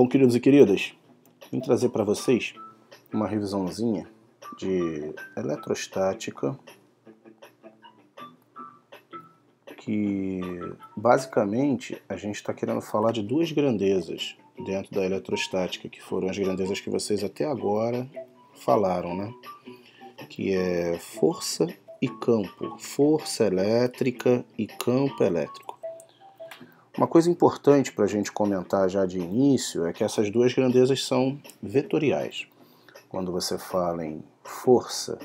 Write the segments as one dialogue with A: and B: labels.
A: Bom, queridos e queridas, vim trazer para vocês uma revisãozinha de eletrostática que basicamente a gente está querendo falar de duas grandezas dentro da eletrostática, que foram as grandezas que vocês até agora falaram, né? Que é força e campo, força elétrica e campo elétrico. Uma coisa importante para a gente comentar já de início é que essas duas grandezas são vetoriais. Quando você fala em força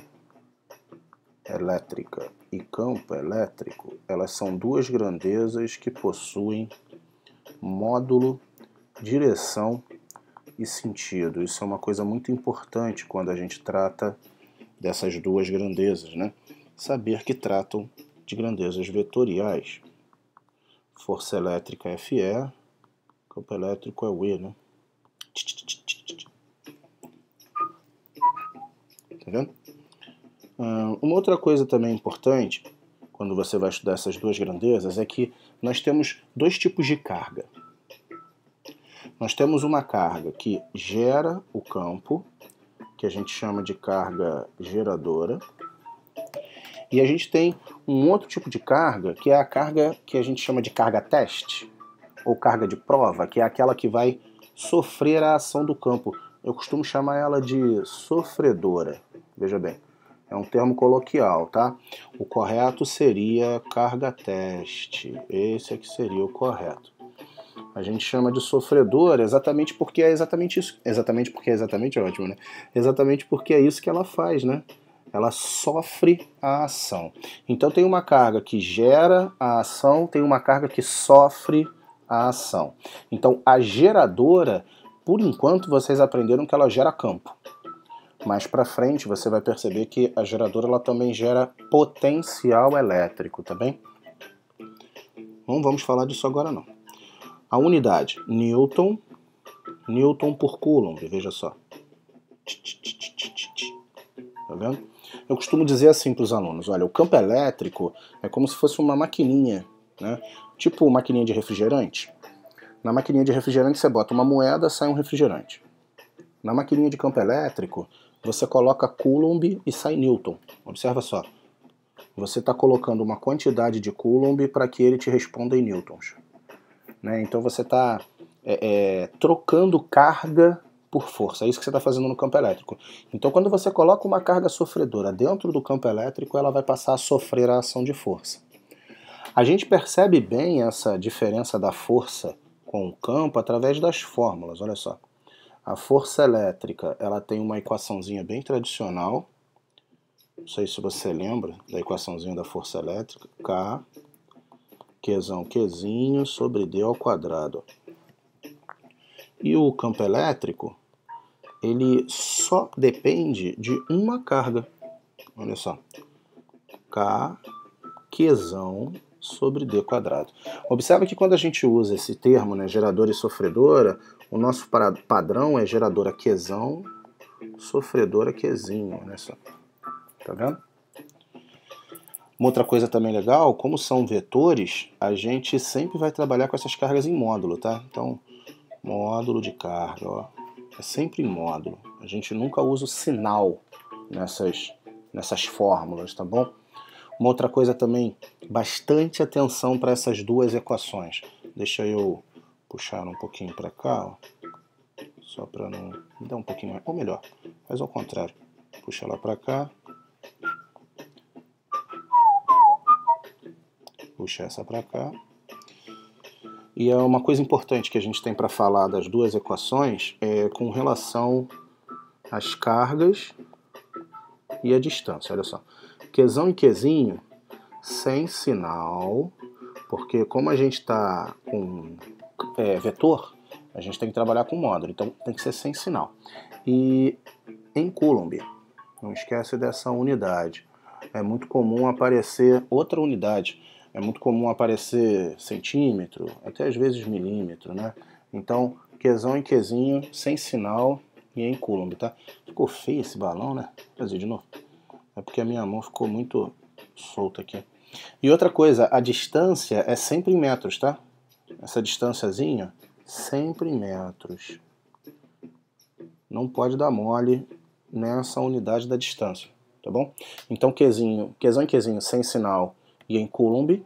A: elétrica e campo elétrico, elas são duas grandezas que possuem módulo, direção e sentido. Isso é uma coisa muito importante quando a gente trata dessas duas grandezas, né? Saber que tratam de grandezas vetoriais. Força elétrica é FE, campo elétrico é o E, né? Tá vendo? Uma outra coisa também importante, quando você vai estudar essas duas grandezas, é que nós temos dois tipos de carga. Nós temos uma carga que gera o campo, que a gente chama de carga geradora, e a gente tem um outro tipo de carga, que é a carga que a gente chama de carga teste, ou carga de prova, que é aquela que vai sofrer a ação do campo. Eu costumo chamar ela de sofredora. Veja bem, é um termo coloquial, tá? O correto seria carga teste. Esse aqui seria o correto. A gente chama de sofredora exatamente porque é exatamente isso. Exatamente porque é exatamente ótimo, né? Exatamente porque é isso que ela faz, né? Ela sofre a ação. Então tem uma carga que gera a ação, tem uma carga que sofre a ação. Então a geradora, por enquanto vocês aprenderam que ela gera campo. Mais para frente você vai perceber que a geradora ela também gera potencial elétrico, tá bem? Não vamos falar disso agora não. A unidade, Newton por Coulomb, veja só. Tá vendo? Eu costumo dizer assim para os alunos, olha, o campo elétrico é como se fosse uma maquininha, né? Tipo maquininha de refrigerante. Na maquininha de refrigerante você bota uma moeda, sai um refrigerante. Na maquininha de campo elétrico, você coloca Coulomb e sai Newton. Observa só. Você está colocando uma quantidade de Coulomb para que ele te responda em newtons. Né? Então você está trocando carga por força. É isso que você está fazendo no campo elétrico. Então quando você coloca uma carga sofredora dentro do campo elétrico, ela vai passar a sofrer a ação de força. A gente percebe bem essa diferença da força com o campo através das fórmulas. Olha só. A força elétrica ela tem uma equaçãozinha bem tradicional. Não sei se você lembra da equaçãozinha da força elétrica. K, Qzão, Qzinho, sobre D ao quadrado. E o campo elétrico, ele só depende de uma carga. Olha só. K, Qzão, sobre D quadrado. Observa que quando a gente usa esse termo, né, geradora e sofredora, o nosso padrão é geradora Qzão, sofredora Qzinho. Olha só. Tá vendo? Uma outra coisa também legal, como são vetores, a gente sempre vai trabalhar com essas cargas em módulo, tá? Então, módulo de carga, ó, é sempre em módulo. A gente nunca usa o sinal nessas fórmulas, tá bom? Uma outra coisa também, bastante atenção para essas duas equações. Deixa eu puxar um pouquinho para cá, ó, só para não... Me dar um pouquinho mais, ou melhor, faz ao contrário. Puxa lá para cá. Puxa essa para cá. E é uma coisa importante que a gente tem para falar das duas equações é com relação às cargas e a distância. Olha só. Qzão e Qzinho sem sinal, porque como a gente está com vetor, a gente tem que trabalhar com módulo, então tem que ser sem sinal. E em Coulomb, não esquece dessa unidade. É muito comum aparecer outra unidade. É muito comum aparecer centímetro, até às vezes milímetro, né? Então, Qzão e Qzinho sem sinal e em Coulomb, tá? Ficou feio esse balão, né? Vou fazer de novo. É porque a minha mão ficou muito solta aqui. E outra coisa, a distância é sempre em metros, tá? Essa distânciazinha, sempre em metros. não pode dar mole nessa unidade da distância, tá bom? Então Qzinho e Qzinho sem sinal e em coulomb.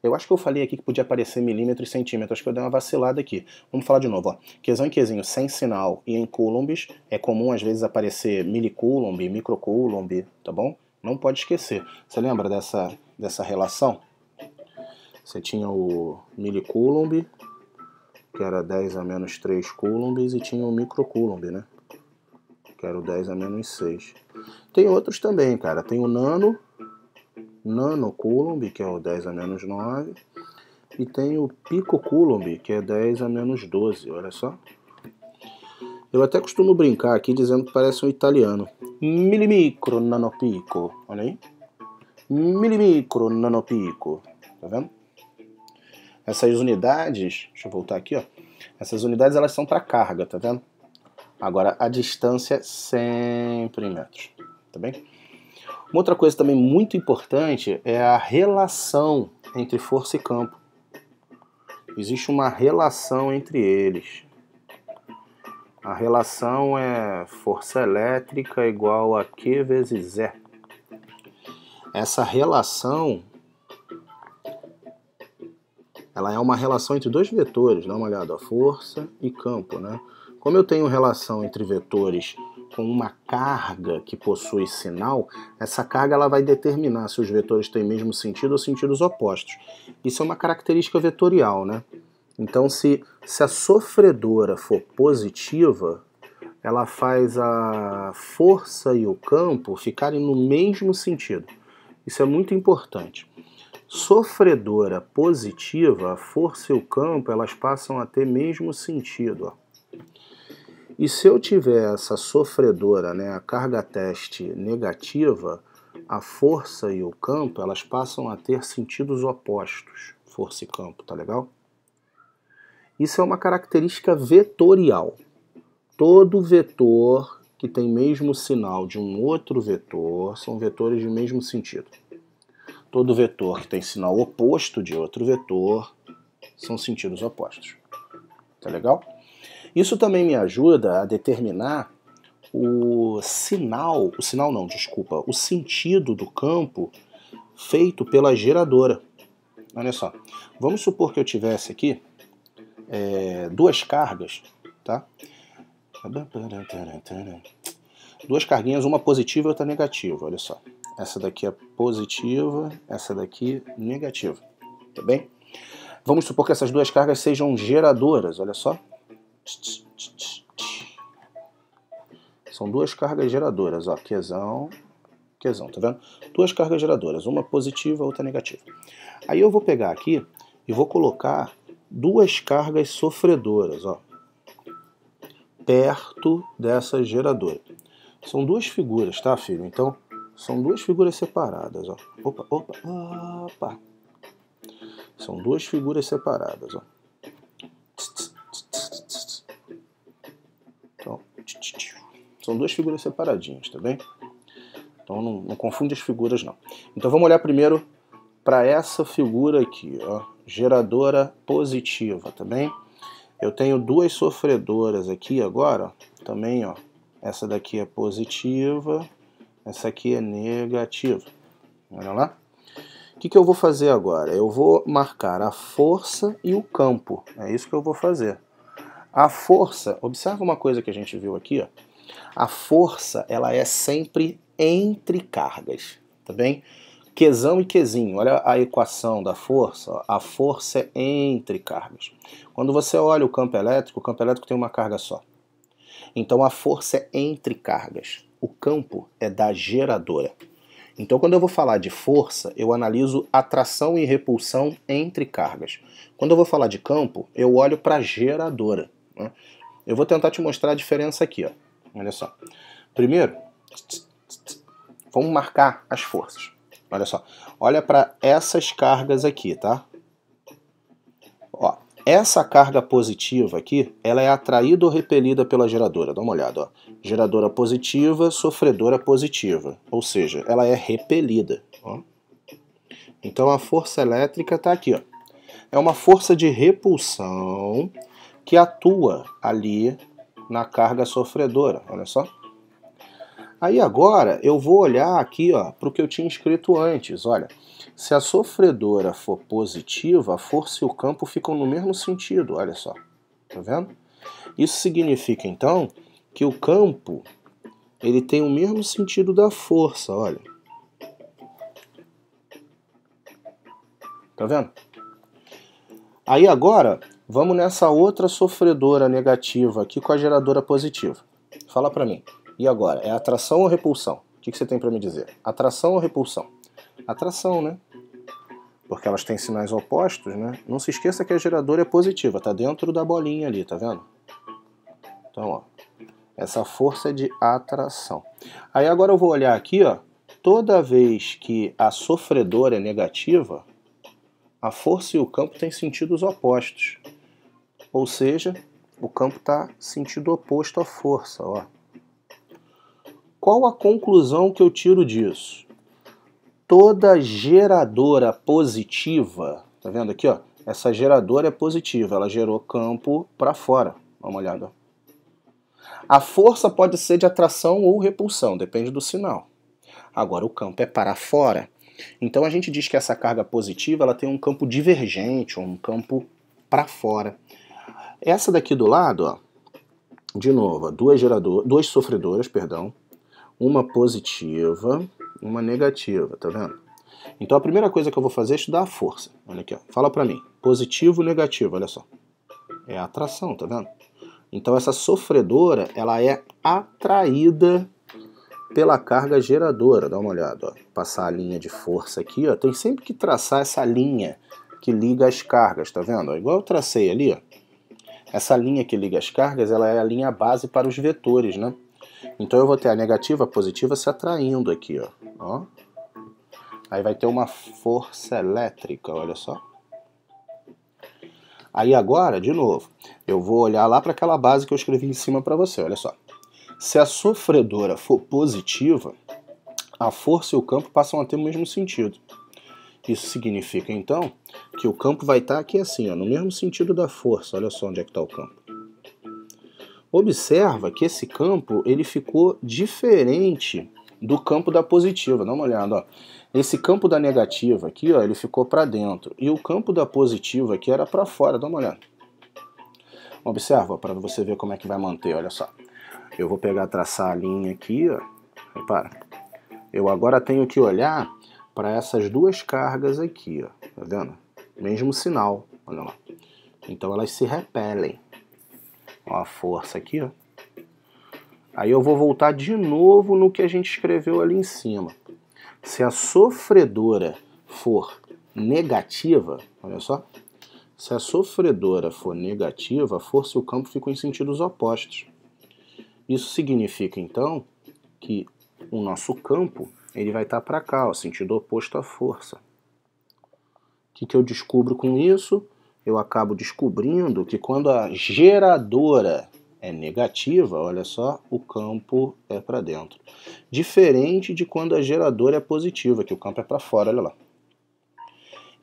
A: Eu acho que eu falei aqui que podia aparecer milímetro e centímetro, acho que eu dei uma vacilada aqui. Vamos falar de novo, ó. Qzão e Qzinho sem sinal e em coulombs, é comum às vezes aparecer milicoulomb, microcoulomb, tá bom? Não pode esquecer. Você lembra dessa relação? Você tinha o milicoulomb, que era 10 a menos 3 coulombs, e tinha o microcoulomb, né? Que era o 10 a menos 6. Tem outros também, cara. Tem o nanocoulomb, que é o 10 a menos 9, e tem o picocoulomb, que é 10 a menos 12, olha só. Eu até costumo brincar aqui dizendo que parece um italiano. Milimicro nanopico, olha aí. Milimicro nanopico, tá vendo? Essas unidades, deixa eu voltar aqui, ó. Essas unidades elas são para carga, tá vendo? Agora a distância é sempre em metros, tá bem? Uma outra coisa também muito importante é a relação entre força e campo. Existe uma relação entre eles. A relação é força elétrica igual a Q vezes E. Essa relação, ela é uma relação entre dois vetores, dá uma olhada, força e campo, né? Como eu tenho relação entre vetores com uma carga que possui sinal, essa carga ela vai determinar se os vetores têm mesmo sentido ou sentidos opostos. Isso é uma característica vetorial, né? Então, se a sofredora for positiva, ela faz a força e o campo ficarem no mesmo sentido. Isso é muito importante. Sofredora positiva, a força e o campo, elas passam a ter mesmo sentido, ó. E se eu tiver essa sofredora, né, a carga teste negativa, a força e o campo, elas passam a ter sentidos opostos, força e campo, tá legal? Isso é uma característica vetorial. Todo vetor que tem mesmo sinal de um outro vetor são vetores de mesmo sentido. Todo vetor que tem sinal oposto de outro vetor são sentidos opostos. Tá legal? Isso também me ajuda a determinar o sentido do campo feito pela geradora. Olha só, vamos supor que eu tivesse aqui duas cargas, tá? Duas carguinhas, uma positiva e outra negativa, olha só. Essa daqui é positiva, essa daqui negativa, tá bem? Vamos supor que essas duas cargas sejam geradoras, olha só. São duas cargas geradoras, ó, Qzão, tá vendo? Duas cargas geradoras, uma positiva, outra negativa. Aí eu vou pegar aqui e vou colocar duas cargas sofredoras, ó, perto dessa geradora. São duas figuras, tá, filho? Então, são duas figuras separadas, ó. Opa. São duas figuras separadas, ó. Então, são duas figuras separadinhas, tá bem? Então não confunde as figuras, não. Então vamos olhar primeiro para essa figura aqui, ó. Geradora positiva, tá bem? Eu tenho duas sofredoras aqui agora, ó, também, ó. Essa daqui é positiva, essa aqui é negativa. Olha lá. O que eu vou fazer agora? Eu vou marcar a força e o campo. É isso que eu vou fazer. A força, observa uma coisa que a gente viu aqui, ó. A força, ela é sempre entre cargas, tá bem? Qzão e Qzinho, olha a equação da força, ó. A força é entre cargas. Quando você olha o campo elétrico tem uma carga só. Então a força é entre cargas. O campo é da geradora. Então quando eu vou falar de força, eu analiso atração e repulsão entre cargas. Quando eu vou falar de campo, eu olho para a geradora, né? Eu vou tentar te mostrar a diferença aqui, ó. Olha só. Primeiro, vamos marcar as forças. Olha só. Olha para essas cargas aqui, tá? Ó, essa carga positiva aqui, ela é atraída ou repelida pela geradora. Dá uma olhada, ó. Geradora positiva, sofredora positiva. Ou seja, ela é repelida, ó. Então a força elétrica está aqui, ó. É uma força de repulsão que atua ali na carga sofredora, olha só. Aí agora eu vou olhar aqui para o que eu tinha escrito antes, olha. Se a sofredora for positiva, a força e o campo ficam no mesmo sentido, olha só. Tá vendo? Isso significa então que o campo ele tem o mesmo sentido da força, olha. Tá vendo? Aí agora, vamos nessa outra sofredora negativa aqui com a geradora positiva. Fala pra mim. E agora, é atração ou repulsão? O que você tem pra me dizer? Atração ou repulsão? Atração, né? Porque elas têm sinais opostos, né? Não se esqueça que a geradora é positiva, tá dentro da bolinha ali, tá vendo? Então, ó, essa força é de atração. Aí agora eu vou olhar aqui, ó, toda vez que a sofredora é negativa, a força e o campo têm sentidos opostos. Ou seja, o campo está sentido oposto à força, ó. Qual a conclusão que eu tiro disso? Toda geradora positiva, tá vendo aqui, ó? Essa geradora é positiva, ela gerou campo para fora. Dá uma olhada. A força pode ser de atração ou repulsão, depende do sinal. Agora o campo é para fora. Então a gente diz que essa carga positiva ela tem um campo divergente, ou um campo para fora. Essa daqui do lado, ó, de novo, ó, duas sofredoras, perdão, uma positiva, uma negativa, tá vendo? Então a primeira coisa que eu vou fazer é estudar a força. Olha aqui, ó. Fala pra mim, positivo, negativo, olha só. É a atração, tá vendo? Então essa sofredora, ela é atraída pela carga geradora. Dá uma olhada, ó. Passar a linha de força aqui, ó. Tem sempre que traçar essa linha que liga as cargas, tá vendo? Igual eu tracei ali, ó. Essa linha que liga as cargas, ela é a linha base para os vetores, né? Então eu vou ter a negativa, a positiva se atraindo aqui, ó. Aí vai ter uma força elétrica, olha só. Aí agora, de novo, eu vou olhar lá para aquela base que eu escrevi em cima para você, olha só. Se a sofredora for positiva, a força e o campo passam a ter o mesmo sentido. Isso significa, então, que o campo vai estar aqui assim, ó, no mesmo sentido da força. Olha só onde é que está o campo. Observa que esse campo ele ficou diferente do campo da positiva. Dá uma olhada, ó. Esse campo da negativa aqui, ó, ele ficou para dentro. E o campo da positiva aqui era para fora. Dá uma olhada. Observa, para você ver como é que vai manter, olha só. Eu vou pegar, traçar a linha aqui, ó. Repara. Eu agora tenho que olhar para essas duas cargas aqui, ó. Tá vendo? Mesmo sinal, olha lá. Então elas se repelem. Ó, a força aqui, ó. Aí eu vou voltar de novo no que a gente escreveu ali em cima. Se a sofredora for negativa, olha só. Se a sofredora for negativa, a força e o campo ficam em sentidos opostos. Isso significa, então, que o nosso campo ele vai estar para cá, ó, sentido oposto à força. O que eu descubro com isso? Eu acabo descobrindo que quando a geradora é negativa, olha só, o campo é para dentro. Diferente de quando a geradora é positiva, que o campo é para fora, olha lá.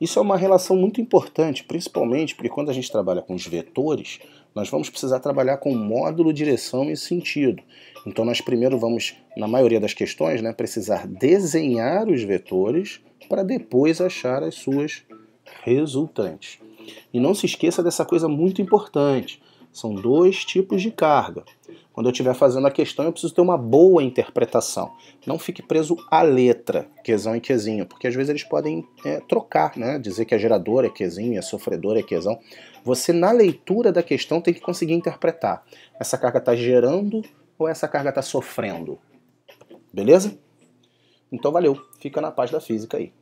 A: Isso é uma relação muito importante, principalmente porque quando a gente trabalha com os vetores, nós vamos precisar trabalhar com módulo, direção e sentido. Então nós primeiro vamos, na maioria das questões, né, precisar desenhar os vetores para depois achar as suas resultantes. E não se esqueça dessa coisa muito importante. São dois tipos de carga. Quando eu estiver fazendo a questão, eu preciso ter uma boa interpretação. Não fique preso à letra, Qzão e Qzinho, porque às vezes eles podem trocar, né? Dizer que a geradora é Qzinho e a sofredora é Qzão. Você, na leitura da questão, tem que conseguir interpretar. Essa carga está gerando ou essa carga está sofrendo? Beleza? Então valeu, fica na paz da física aí.